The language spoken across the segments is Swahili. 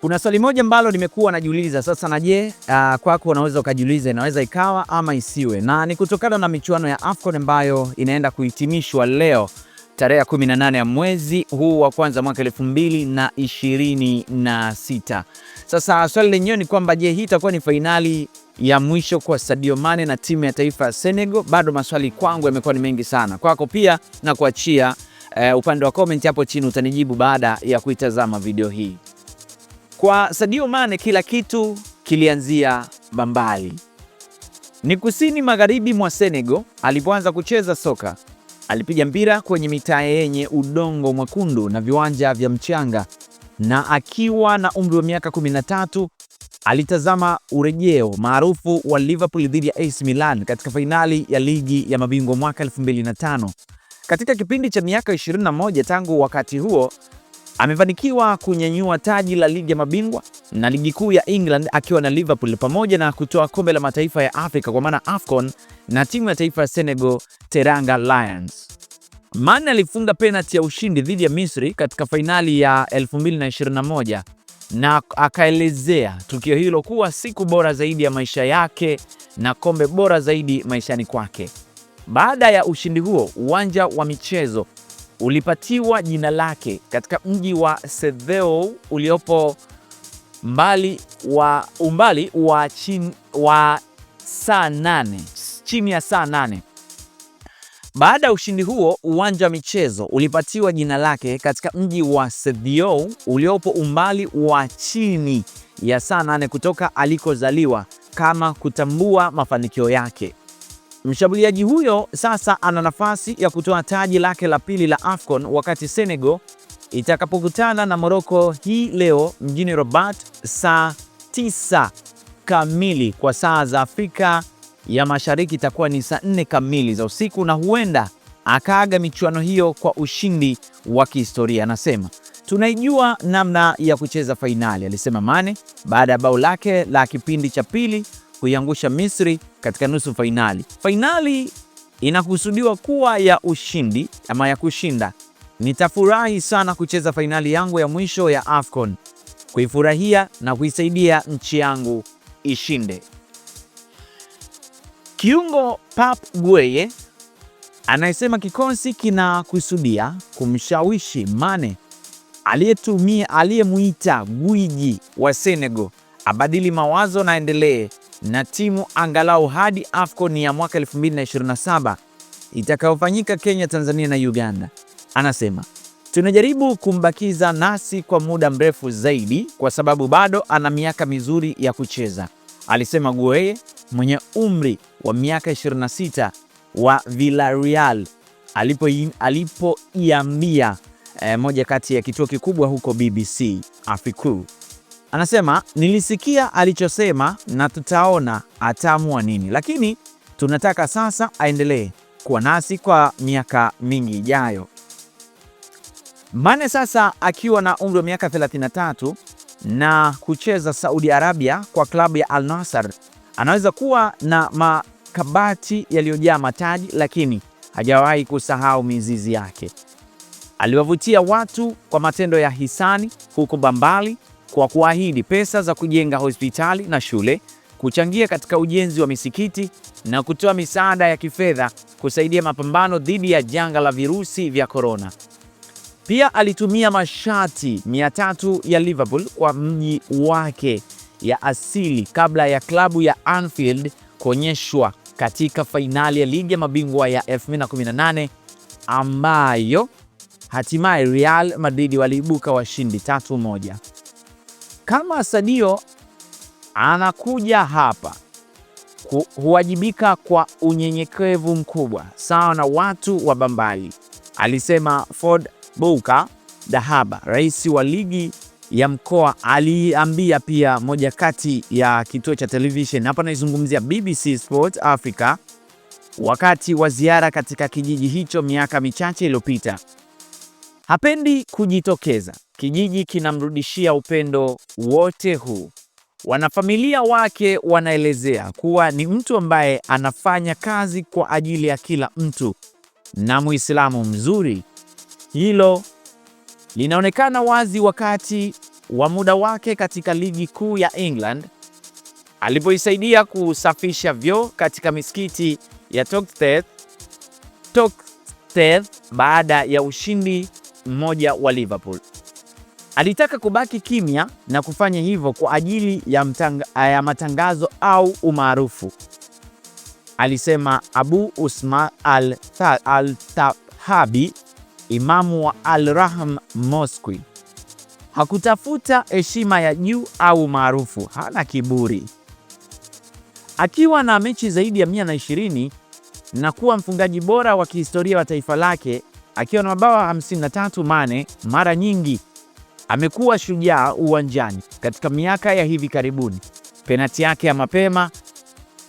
Kuna swali moja ambalo nimekuwa najiuliza sasa, na je, kwako unaweza ukajiuliza inaweza ikawa ama isiwe, na ni kutokana na michuano ya AFCON ambayo inaenda kuhitimishwa leo tarehe 18 ya mwezi huu wa kwanza mwaka 2026. Sasa swali lenyewe ni kwamba je, hii itakuwa ni fainali ya mwisho kwa Sadio Mane na timu ya taifa ya Senegal? Bado maswali kwangu yamekuwa ni mengi sana. Kwako pia na kuachia upande wa comment hapo chini, utanijibu baada ya kuitazama video hii. Kwa Sadio Mane kila kitu kilianzia Bambali. Ni kusini magharibi mwa Senegal alipoanza kucheza soka. Alipiga mpira kwenye mitaa yenye udongo mwekundu na viwanja vya mchanga, na akiwa na umri wa miaka 13 alitazama urejeo maarufu wa Liverpool dhidi ya AC Milan katika fainali ya ligi ya mabingwa mwaka 2005. Katika kipindi cha miaka 21 tangu wakati huo, amefanikiwa kunyanyua taji la ligi ya mabingwa na ligi kuu ya England akiwa na Liverpool, pamoja na kutoa kombe la mataifa ya Afrika kwa maana AFCON na timu ya taifa ya Senegal, Teranga Lions. Mane alifunga penalti ya ushindi dhidi ya Misri katika fainali ya 2021 na akaelezea tukio hilo kuwa siku bora zaidi ya maisha yake na kombe bora zaidi maishani kwake. Baada ya ushindi huo, uwanja wa michezo ulipatiwa jina lake katika mji wa Seville uliopo umbali wa chini ya saa 8. Baada ya ushindi huo, uwanja wa michezo ulipatiwa jina lake katika mji wa Seville uliopo umbali wa chini ya saa 8 kutoka alikozaliwa, kama kutambua mafanikio yake. Mshambuliaji huyo sasa ana nafasi ya kutoa taji lake la pili la AFCON wakati Senegal itakapokutana na Morocco hii leo mjini Rabat saa 9 kamili kwa saa za Afrika ya Mashariki, itakuwa ni saa 4 kamili za usiku, na huenda akaaga michuano hiyo kwa ushindi wa kihistoria. Anasema, tunaijua namna ya kucheza fainali, alisema Mane baada ya bao lake la kipindi cha pili kuiangusha Misri katika nusu fainali. Fainali inakusudiwa kuwa ya ushindi ama ya kushinda. Nitafurahi sana kucheza fainali yangu ya mwisho ya AFCON, kuifurahia na kuisaidia nchi yangu ishinde. Kiungo Pape Gueye anayesema kikosi kinakusudia kumshawishi Mane aliyemuita gwiji wa Senegal abadili mawazo na endelee na timu angalau hadi AFCON ya mwaka 2027 itakayofanyika Kenya, Tanzania na Uganda. Anasema, tunajaribu kumbakiza nasi kwa muda mrefu zaidi kwa sababu bado ana miaka mizuri ya kucheza, alisema Gueye mwenye umri wa miaka 26 wa Villarreal alipoiambia moja kati ya kituo kikubwa huko BBC Africa. Anasema, nilisikia alichosema na tutaona ataamua nini, lakini tunataka sasa aendelee kuwa nasi kwa miaka mingi ijayo. Mane sasa akiwa na umri wa miaka 33 na kucheza Saudi Arabia kwa klabu ya Al Nassr, anaweza kuwa na makabati yaliyojaa mataji, lakini hajawahi kusahau mizizi yake. Aliwavutia watu kwa matendo ya hisani huko Bambali, kwa kuahidi pesa za kujenga hospitali na shule, kuchangia katika ujenzi wa misikiti na kutoa misaada ya kifedha kusaidia mapambano dhidi ya janga la virusi vya korona. Pia alitumia mashati 300 ya Liverpool kwa mji wake ya asili kabla ya klabu ya Anfield kuonyeshwa katika fainali ya ligi ya mabingwa ya 2018 ambayo hatimaye Real Madrid waliibuka washindi 3-1. Kama Sadio anakuja hapa huwajibika kwa unyenyekevu mkubwa sawa na watu wa Bambali, alisema Ford Bouka Dahaba, rais wa ligi ya mkoa. Aliambia pia moja kati ya kituo cha television, hapa naizungumzia BBC Sport Africa, wakati wa ziara katika kijiji hicho miaka michache iliyopita. Hapendi kujitokeza, kijiji kinamrudishia upendo wote huu. Wanafamilia wake wanaelezea kuwa ni mtu ambaye anafanya kazi kwa ajili ya kila mtu na Muislamu mzuri. Hilo linaonekana wazi wakati wa muda wake katika ligi kuu ya England alipoisaidia kusafisha vyoo katika misikiti ya Toxteth baada ya ushindi mmoja wa Liverpool. Alitaka kubaki kimya na kufanya hivyo kwa ajili ya matangazo au umaarufu. Alisema Abu Usman al-Tahabi, imamu wa Al-Rahma Mosque, hakutafuta heshima ya juu au maarufu, hana kiburi. Akiwa na mechi zaidi ya 120 na kuwa mfungaji bora wa kihistoria wa taifa lake akiwa na mabao 53, Mane mara nyingi amekuwa shujaa uwanjani. Katika miaka ya hivi karibuni, penati yake ya mapema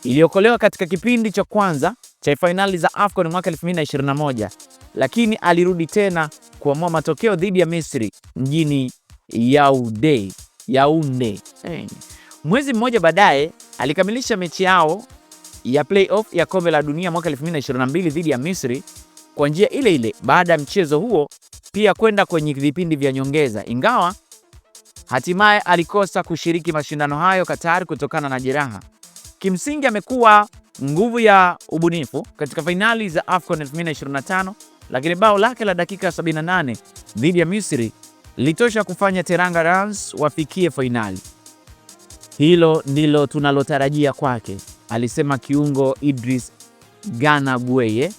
iliokolewa katika kipindi cha kwanza cha fainali za AFCON mwaka 2021, lakini alirudi tena kuamua matokeo dhidi ya Misri mjini Yaounde. Mwezi mmoja baadaye alikamilisha mechi yao ya playoff ya kombe la dunia mwaka 2022 dhidi ya Misri kwa njia ile ile, baada ya mchezo huo pia kwenda kwenye vipindi vya nyongeza, ingawa hatimaye alikosa kushiriki mashindano hayo Qatar kutokana na jeraha. Kimsingi amekuwa nguvu ya ubunifu katika fainali za AFCON 2025, lakini bao lake la dakika 78 dhidi ya Misri litosha kufanya Teranga Rans wafikie fainali. Hilo ndilo tunalotarajia kwake, alisema kiungo Idris Gana Gueye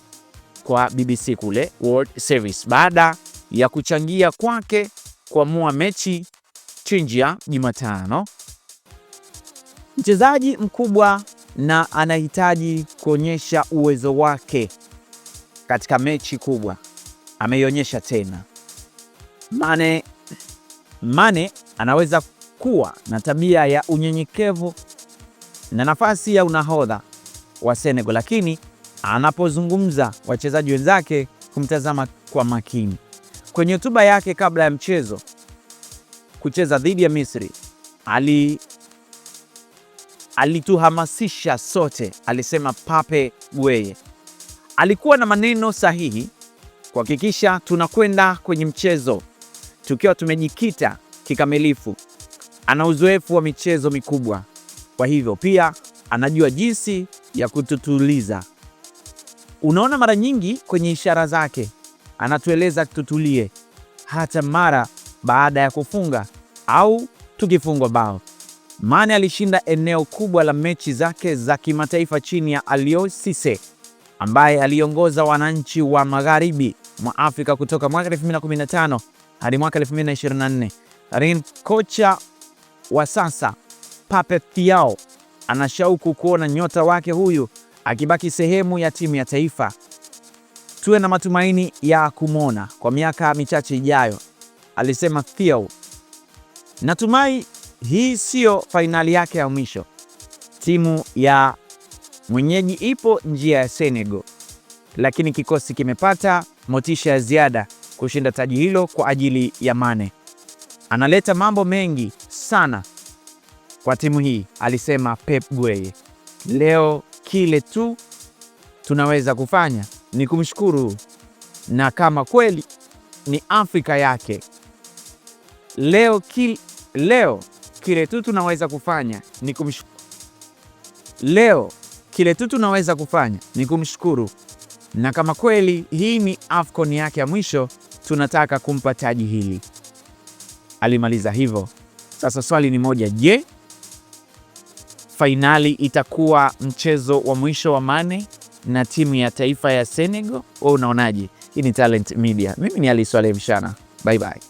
kwa BBC kule World Service baada ya kuchangia kwake kuamua mechi Chinjia Jumatano. Mchezaji mkubwa na anahitaji kuonyesha uwezo wake katika mechi kubwa. Ameionyesha tena. Mane anaweza kuwa na tabia ya unyenyekevu na nafasi ya unahodha wa Senegal, lakini anapozungumza wachezaji wenzake kumtazama kwa makini. Kwenye hotuba yake kabla ya mchezo kucheza dhidi ya Misri, alituhamasisha sote, alisema Pape Gueye. Alikuwa na maneno sahihi kuhakikisha tunakwenda kwenye mchezo tukiwa tumejikita kikamilifu. Ana uzoefu wa michezo mikubwa, kwa hivyo pia anajua jinsi ya kututuliza. Unaona, mara nyingi kwenye ishara zake anatueleza tutulie hata mara baada ya kufunga au tukifungwa bao. Mane alishinda eneo kubwa la mechi zake za kimataifa chini ya Aliou Cisse, ambaye aliongoza wananchi wa magharibi mwa Afrika kutoka mwaka 2015 hadi mwaka 2024. Lakini kocha wa sasa Pape Thiaw ana shauku kuona nyota wake huyu akibaki sehemu ya timu ya taifa. Tuwe na matumaini ya kumwona kwa miaka michache ijayo, alisema Thiaw. Natumai hii sio fainali yake ya mwisho. Timu ya mwenyeji ipo njia ya Senegal, lakini kikosi kimepata motisha ya ziada kushinda taji hilo kwa ajili ya Mane. Analeta mambo mengi sana kwa timu hii, alisema Pep Gueye. Leo kile tu tunaweza kufanya ni kumshukuru, na kama kweli ni Afrika yake, leo kile tu tunaweza kufanya ni kumshukuru. Leo kile tu tunaweza kufanya ni kumshukuru, na kama kweli hii ni AFCON yake ya mwisho, tunataka kumpa taji hili, alimaliza hivyo. Sasa swali ni moja, je, fainali itakuwa mchezo wa mwisho wa Mane na timu ya taifa ya Senegal? Wewe unaonaje? Hii ni Talent Media. Mimi ni Ali Swaleh Mshana. Bye bye.